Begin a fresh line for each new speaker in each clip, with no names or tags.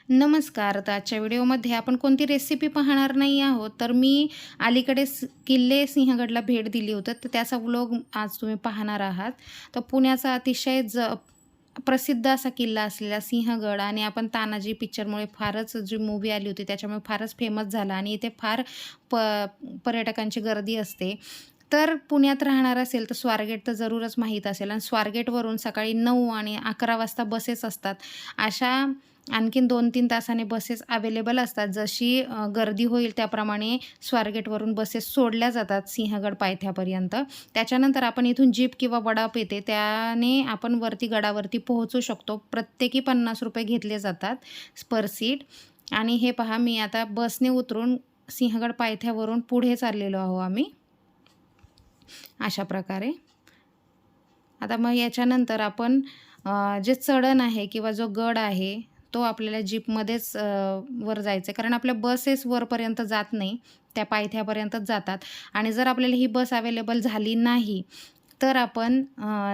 नमस्कार. तर आजच्या व्हिडिओमध्ये आपण कोणती रेसिपी पाहणार नाही आहोत. तर मी अलीकडेच किल्ले सिंहगडला भेट दिली होती. तर त्याचा व्लॉग आज तुम्ही पाहणार आहात. तर पुण्याचा अतिशय प्रसिद्ध असा किल्ला असलेला सिंहगड आणि आपण तानाजी पिक्चरमुळे फारच जी मूव्ही आली होती त्याच्यामुळे फारच फेमस झाला आणि इथे फार प पर्यटकांची गर्दी असते. तर पुण्यात राहणार असेल तर स्वारगेट तर जरूरच माहीत असेल आणि स्वारगेटवरून सकाळी 9 आणि 11 वाजता बसेस असतात. अशा आणखीन 2-3 तासाने बसेस अवेलेबल असतात. जशी गर्दी होईल त्याप्रमाणे स्वारगेटवरून बसेस सोडल्या जातात सिंहगड पायथ्यापर्यंत. त्याच्यानंतर आपण इथून जीप किंवा वडाप येते त्याने आपण वरती गडावरती पोहोचू शकतो. प्रत्येकी ₹50 घेतले जातात पर सीट. आणि हे पहा मी आता बसने उतरून सिंहगड पायथ्यावरून पुढे चाललेलो आहोत आम्ही. अशा प्रकारे. आता मग याच्यानंतर आपण जे चढण आहे किंवा जो गड आहे, तो आपल्याला जीपमध्येच वर जायचं आहे. कारण आपल्या बसेस वरपर्यंत जात नाही, त्या पायथ्यापर्यंतच जातात आणि जर आपल्याला ही बस अवेलेबल झाली नाही, तर आपण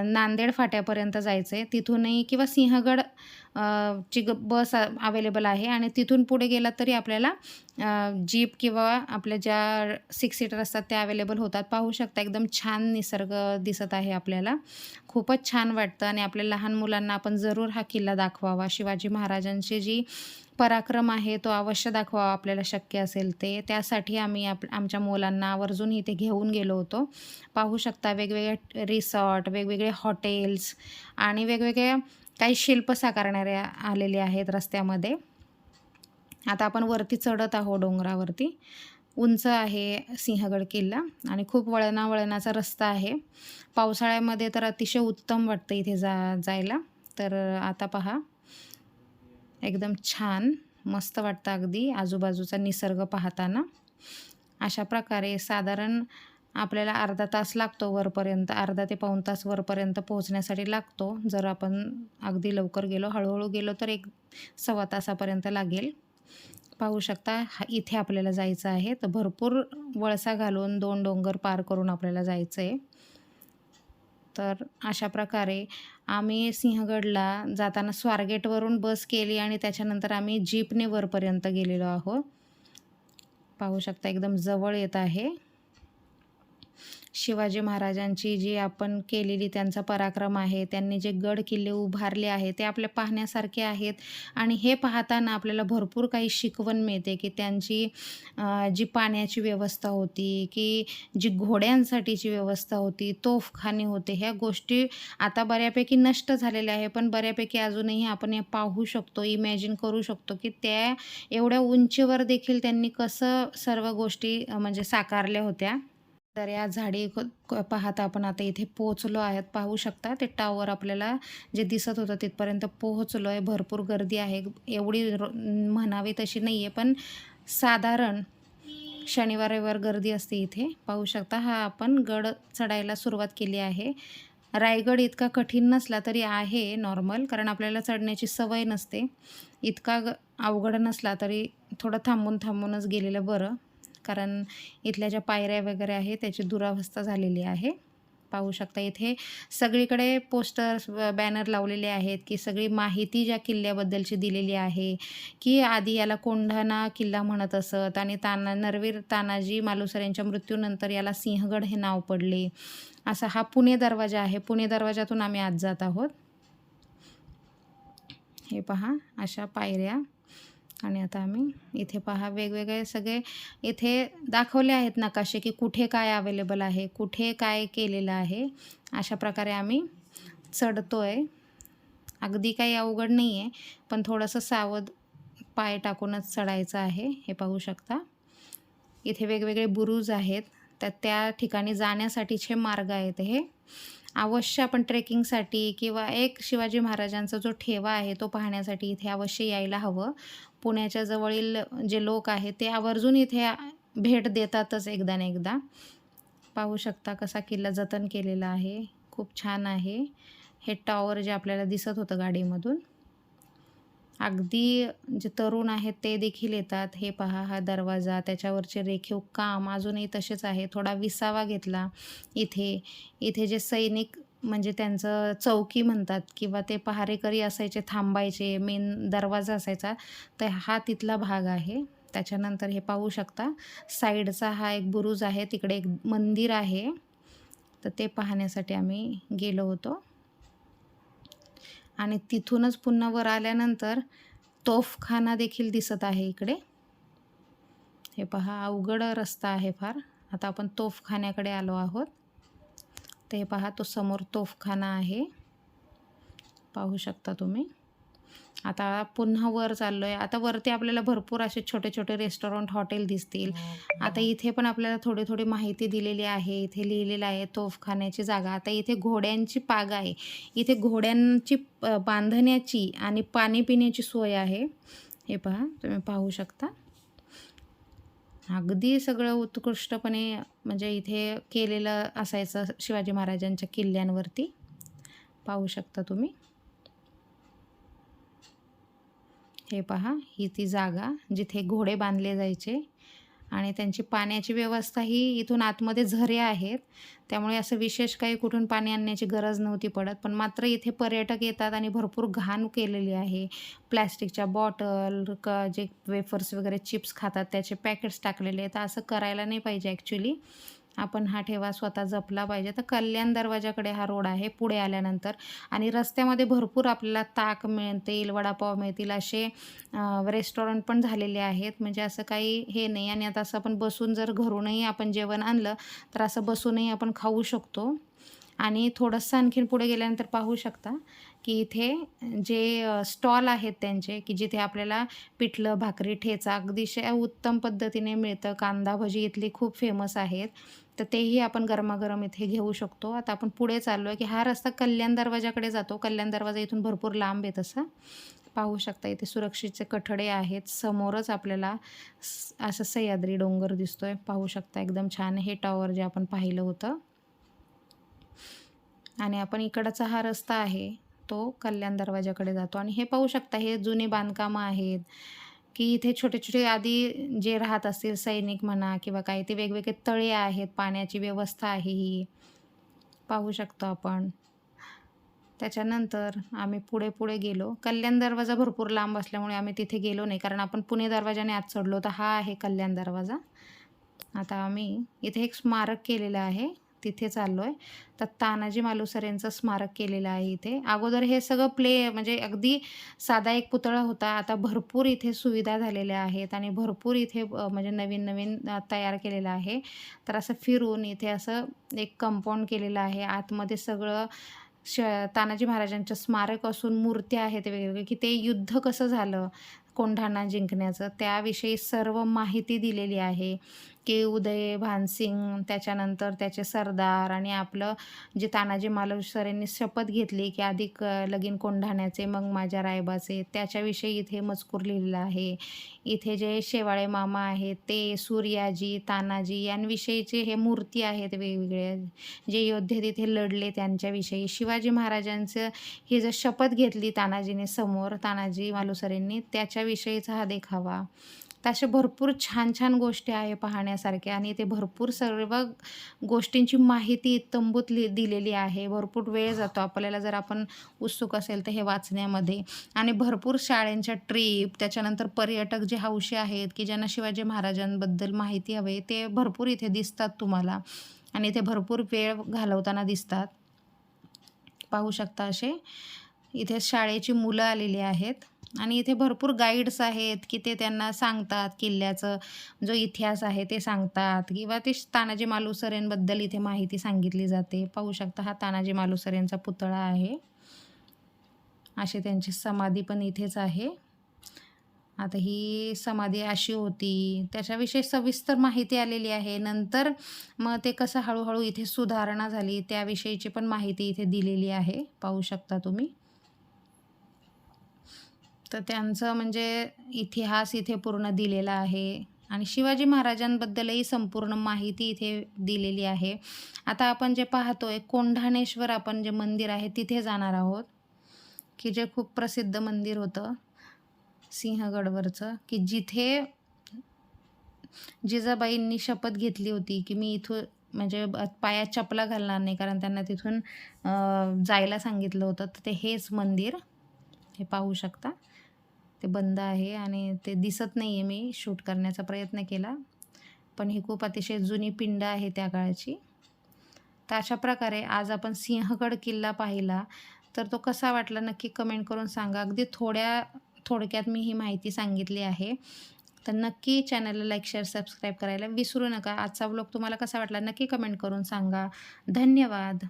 नांदेड फाट्यापर्यंत जायचं आहे. तिथूनही किंवा सिंहगड ची बस अवेलेबल आहे आणि तिथून पुढे गेलात तरी आपल्याला जीप किंवा आपल्या ज्या 6 सीटर असतात त्या अवेलेबल होतात. पाहू शकता एकदम छान निसर्ग दिसत आहे आपल्याला. खूपच छान वाटतं आणि आपल्या लहान मुलांना आपण जरूर हा किल्ला दाखवावा. शिवाजी महाराजांची जी पराक्रम आहे तो अवश्य दाखवावा आपल्याला शक्य असेल ते. त्यासाठी आम्ही आमच्या मुलांना आवर्जून इथे घेऊन गेलो होतो. पाहू शकता वेगवेगळे रिसॉर्ट, वेगवेगळे हॉटेल्स आणि वेगवेगळ्या काही शिल्प साकारणारे आलेले आहेत रस्त्यामध्ये. आता आपण वरती चढत आहोत डोंगरावरती. उंच आहे सिंहगड किल्ला आणि खूप वळणावळणाचा रस्ता आहे. पावसाळ्यामध्ये तर अतिशय उत्तम वाटतं इथे जायला. तर आता पहा एकदम छान मस्त वाटतं अगदी आजूबाजूचा निसर्ग पाहताना. अशा प्रकारे साधारण आपल्याला अर्धा तास लागतो वरपर्यंत, अर्धा ते पाऊण तास वरपर्यंत पोहोचण्यासाठी लागतो. जर आपण अगदी लवकर गेलो, हळू गेलो तर 1-1.25 तासापर्यंत लागेल. पाहू शकता इथे आपल्याला जायचं आहे. तर भरपूर वळसा घालून 2 डोंगर पार करून आपल्याला जायचं आहे. तर अशा प्रकारे आम्ही सिंहगडला जाताना स्वारगेटवरून बस केली आणि त्याच्यानंतर आम्ही जीपने वरपर्यंत गेलेलो आहोत. पाहू शकता एकदम जवळ येत आहे. शिवाजी महाराजांची जी आपण केलेली त्यांचा पराक्रम आहे, त्यांनी जे गड किल्ले उभारले आहेत, ते आपल्या पाहण्यासारखे आहेत आणि हे पाहताना आपल्याला भरपूर काही शिकवण मिळते, की त्यांची जी पाण्याची व्यवस्था होती, की जी घोड्यांसाठीची व्यवस्था होती, तोफखाने होते, ह्या गोष्टी आता बऱ्यापैकी नष्ट झालेल्या आहे, पण बऱ्यापैकी अजूनही आपण हे पाहू शकतो, इमॅजिन करू शकतो, की त्या एवढ्या उंचीवर देखील त्यांनी कसं सर्व गोष्टी म्हणजे साकारल्या होत्या. तर या झाडी पाहता आपण आता इथे पोहोचलो आहेत. पाहू शकता ते टॉवर आपल्याला जे दिसत होतं तिथपर्यंत पोहोचलो आहे. भरपूर गर्दी आहे. एवढी म्हणावी तशी नाही आहे, पण साधारण शनिवार, रविवार गर्दी असते इथे. पाहू शकता हा आपण गड चढायला सुरुवात केली आहे. रायगड इतका कठीण नसला तरी आहे नॉर्मल, कारण आपल्याला चढण्याची सवय नसते. इतका अवघड नसला तरी थोडं थांबून-थांबूनच गेलेलं बरं. कारण इथल्या ज्या पायऱ्या वगैरे आहेत त्याची दुरावस्था झालेली आहे. पाहू शकता इथे सगळीकडे पोस्टर्स, बॅनर लावलेले आहेत, की सगळी माहिती ज्या किल्ल्याबद्दलची दिलेली आहे, की आधी याला कोंढाणा किल्ला म्हणत असत आणि नरवीर तानाजी मालुसरे यांच्या मृत्यूनंतर याला सिंहगड हे नाव पडले. असा हा पुणे दरवाजा आहे. पुणे दरवाजातून आम्ही आज जात आहोत. हे पहा अशा पायऱ्या आणि आता आम्ही इथे पहा वेगवेगळे सगळे इथे दाखवले आहेत नकाशे, की कुठे काय अवेलेबल आहे, कुठे काय केलेलं आहे. अशा प्रकारे आम्ही चढतोय. अगदी काही अवघड नाही आहे, पण थोडंसं सावध पाय टाकूनच चढायचं आहे. हे पाहू शकता. इथे वेगवेगळे बुरुज आहेत. तर त्या ठिकाणी जाण्यासाठीचे मार्ग आहेत हे. अवश्य आपण ट्रेकिंगसाठी किंवा एक शिवाजी महाराजांचा जो ठेवा आहे तो पाहण्यासाठी इथे अवश्य यायला हवं. पुण्याच्या जवळील जे लोक आहेत ते आवर्जून इथे भेट देतातच एकदा ना एकदा. पाहू शकता कसा किल्ला जतन केलेला आहे. खूप छान आहे. हे टॉवर जे आपल्याला दिसत होतं गाडीमधून. अगदी जे तरुण आहेत ते देखील येतात. हे पहा हा दरवाजा, त्याच्यावरचे रेखीव काम अजूनही तसेच आहे. थोडा विसावा घेतला इथे. इथे जे सैनिक म्हणजे त्यांचं चौकी म्हणतात किंवा ते पहारेकरी असायचे, थांबायचे, मेन दरवाजा असायचा. तर हा तिथला भाग आहे. त्याच्यानंतर हे पाहू शकता साईडचा हा एक बुरुज आहे, तिकडे एक मंदिर आहे. तर ते पाहण्यासाठी आम्ही गेलो होतो आणि तिथूनच पुन्हा वर आल्यानंतर तोफखाना देखील दिसत आहे इकडे. हे पहा अवघड रस्ता आहे फार. आता आपण तोफखान्याकडे आलो आहोत. तर हे पहा तो समोर तोफखाना आहे, पाहू शकता तुम्ही. आता पुन्हा वर चाललो आहे. आता वरती आपल्याला भरपूर असे छोटे छोटे रेस्टॉरंट, हॉटेल दिसतील. आता इथे पण आपल्याला थोडी थोडी माहिती दिलेली आहे. इथे लिहिलेलं आहे तोफखान्याची जागा. आता इथे घोड्यांची पागा आहे. इथे घोड्यांची बांधण्याची आणि पाणी पिण्याची सोय आहे. हे पहा, तुम्ही पाहू शकता. अगदी सगळं उत्कृष्टपणे म्हणजे इथे केलेलं असायचं शिवाजी महाराजांच्या किल्ल्यांवरती, पाहू शकता तुम्ही. हे पहा, ही ती जागा जिथे घोडे बांधले जायचे आणि त्यांची पाण्याची व्यवस्थाही इथून आतमध्ये झरे आहेत. त्यामुळे असं विशेष काही कुठून पाणी आणण्याची गरज नव्हती पडत. पण मात्र इथे पर्यटक येतात आणि भरपूर घाण केलेली आहे. प्लॅस्टिकच्या बॉटल, जे वेफर्स वगैरे चिप्स खातात त्याचे पॅकेट्स टाकलेले आहेत. असं करायला नाही पाहिजे ॲक्च्युली. आपण हा ठेवा स्वतः जपला पाहिजे. तर कल्याण दरवाजाकडे हा रोड आहे पुढे आल्यानंतर. आणि रस्त्यामध्ये भरपूर आपल्याला ताक मिळतील, वडापाव मिळतील असे रेस्टॉरंट पण झालेले आहेत. म्हणजे असं काही हे नाही. आणि आता असं आपण बसून जर घरूनही आपण जेवण आणलं तर असं बसूनही आपण खाऊ शकतो. आणि थोडंसं आणखीन पुढे गेल्यानंतर पाहू शकता की इथे जे स्टॉल आहेत त्यांचे, की जिथे आपल्याला पिठलं, भाकरी, ठेचा अगदीशय उत्तम पद्धतीने मिळतं. कांदा भजी इथली खूप फेमस आहेत. तर तेही आपण गरमागरम इथे घेऊ शकतो. आता आपण पुढे चाललो आहे की हा रस्ता कल्याण दरवाजाकडे जातो. कल्याण दरवाजा इथून भरपूर लांब आहे तसा. पाहू शकता इथे सुरक्षेचे कठडे आहेत. समोरच आपल्याला असं सह्याद्री डोंगर दिसतोय. पाहू शकता एकदम छान हे टॉवर जे आपण पाहिलं होतं. आणि आपण इकडचा हा रस्ता आहे तो कल्याण दरवाजाकडे जातो. आणि हे पाहू शकता हे जुनी बांधकामं आहेत, की इथे छोटे-छोटे आधी जे राहत असतील सैनिक म्हणा किंवा काही ते वेगवेगळे तळे आहेत, पाण्याची व्यवस्था आहे ही, पाहू शकतो आपण. त्याच्यानंतर आम्ही पुढे गेलो. कल्याण दरवाजा भरपूर लांब असल्यामुळे आम्ही तिथे गेलो नाही, कारण आपण पुणे दरवाजाने आत चढलो. तर हा आहे कल्याण दरवाजा. आता आम्ही इथे एक स्मारक केलेलं आहे, तिथे चाललो आहे. तर तानाजी मालुसरे यांचं स्मारक केलेलं आहे इथे. अगोदर हे सगळं म्हणजे अगदी साधा एक पुतळा होता. आता भरपूर इथे सुविधा झालेल्या आहेत आणि भरपूर इथे म्हणजे नवीन-नवीन तयार केलेलं आहे. तर असं फिरून इथे असं एक कंपाऊंड केलेलं आहे. आतमध्ये सगळं तानाजी महाराजांचं स्मारक असून मूर्त्या आहेत वेगवेगळे, की ते युद्ध कसं झालं कोंढाणा जिंकण्याचं त्याविषयी सर्व माहिती दिलेली आहे. की उदय भानसिंग, त्याच्यानंतर त्याचे सरदार आणि आपलं जे तानाजी मालुसरेंनी शपथ घेतली की आधी लगीन कोंढाण्याचे मग माझ्या रायबाचे, त्याच्याविषयी इथे मजकूर लिहिलेला आहे. इथे जे शेवाळे मामा आहेत ते, सूर्याजी, तानाजी यांविषयीचे हे मूर्ती आहेत वेगवेगळ्या. जे योद्धे तिथे लढले त्यांच्याविषयी. शिवाजी महाराजांचं ही जर शपथ घेतली तानाजीने समोर, तानाजी मालुसरेंनी, त्याच्याविषयीचा हा देखावा. तर अशा भरपूर छान-छान गोष्टी आहे पाहण्यासारख्या आणि ते भरपूर सर्व गोष्टींची माहिती तंबूत दिलेली आहे. भरपूर वेळ जातो आपल्याला जर आपण उत्सुक असेल तर हे वाचण्यामध्ये. आणि भरपूर शाळेंच्या ट्रिप, त्याच्यानंतर पर्यटक जे हौशी आहेत, की ज्यांना शिवाजी महाराजांबद्दल माहिती हवी ते भरपूर इथे दिसतात तुम्हाला आणि इथे भरपूर वेळ घालवताना दिसतात. पाहू शकता असे इथे शाळेची मुलं आलेली आहेत आणि इथे भरपूर गाईड्स आहेत, की ते त्यांना सांगतात किल्ल्याचं जो इतिहास आहे ते सांगतात किंवा ते तानाजी मालुसरेंबद्दल इथे माहिती सांगितली जाते. पाहू शकता हा तानाजी मालुसरेंचा पुतळा आहे. अशी त्यांची समाधी पण इथेच आहे. आता ही समाधी अशी होती, त्याच्याविषयी सविस्तर माहिती आलेली आहे. नंतर मग ते कसं हळू इथे सुधारणा झाली त्याविषयीची पण माहिती इथे दिलेली आहे. पाहू शकता तुम्ही. तर त्यांचं म्हणजे इतिहास इथे पूर्ण दिलेला आहे आणि शिवाजी महाराजांबद्दलही संपूर्ण माहिती इथे दिलेली आहे. आता आपण जे पाहतोय कोंढाणेश्वर आपण जे मंदिर आहे तिथे जाणार आहोत, की जे खूप प्रसिद्ध मंदिर होतं सिंहगडवरचं, की जिथे जिजाबाईंनी शपथ घेतली होती, की मी इथं म्हणजे पायात चपला घालणार नाही, कारण त्यांना तिथून जायला सांगितलं होतं. तर ते हेच मंदिर हे पाहू शकता. ते बंद आहे आणि ते दिसत नाही आहे. मी शूट करण्याचा प्रयत्न केला, पण ही खूप अतिशय जुनी पिंड आहे त्या काळची. तर अशा प्रकारे आज आपण सिंहगड किल्ला पाहिला. तर तो कसा वाटला नक्की कमेंट करून सांगा. अगदी थोडक्यात मी ही माहिती सांगितली आहे. तर नक्की चॅनलला लाईक, शेअर, सबस्क्राईब करायला विसरू नका. आजचा व्लॉग तुम्हाला कसा वाटला नक्की कमेंट करून सांगा. धन्यवाद.